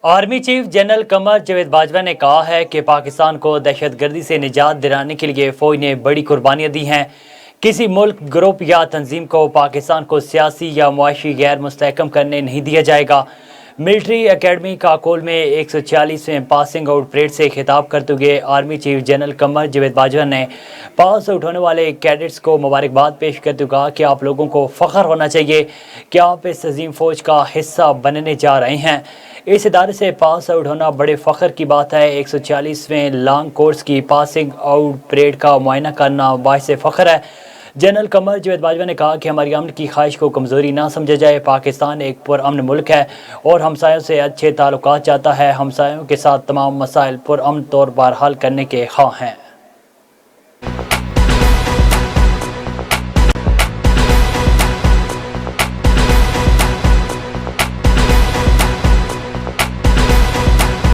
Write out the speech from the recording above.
Army chief general Qamar Javed Bajwa نے کہا ہے کہ پاکستان کو دہشت گردی سے نجات دلانے کے لیے فوج نے بڑی قربانیاں دی ہیں۔ کسی ملک، گروپ یا تنظیم کو پاکستان کو سیاسی یا معاشی غیر مستحکم کرنے نہیں دیا جائے گا۔ ملٹری اکیڈمی کاکول میں 146ویں پاسنگ آؤٹ پریڈ سے خطاب کرتے ہوئے army chief general Qamar Javed Bajwa نے پاس آؤٹ ہونے والے کیڈٹس کو مبارکباد پیش کرتے ہوئے کہا کہ آپ لوگوں کو فخر ہونا چاہیے کہ آپ اس عظیم فوج کا حصہ بننے جا رہے ہیں۔ اس ادارے سے پاس آؤٹ ہونا بڑے فخر کی بات ہے۔ 146ویں لانگ کورس کی پاسنگ آؤٹ پریڈ کا معائنہ کرنا باعث فخر ہے۔ جنرل قمر جاوید باجوہ نے کہا کہ ہماری امن کی خواہش کو کمزوری نہ سمجھا جائے۔ پاکستان ایک پرامن ملک ہے اور ہمسایوں سے اچھے تعلقات چاہتا ہے۔ ہمسایوں کے ساتھ تمام مسائل پرامن طور پر حل کرنے کے خواہاں ہیں۔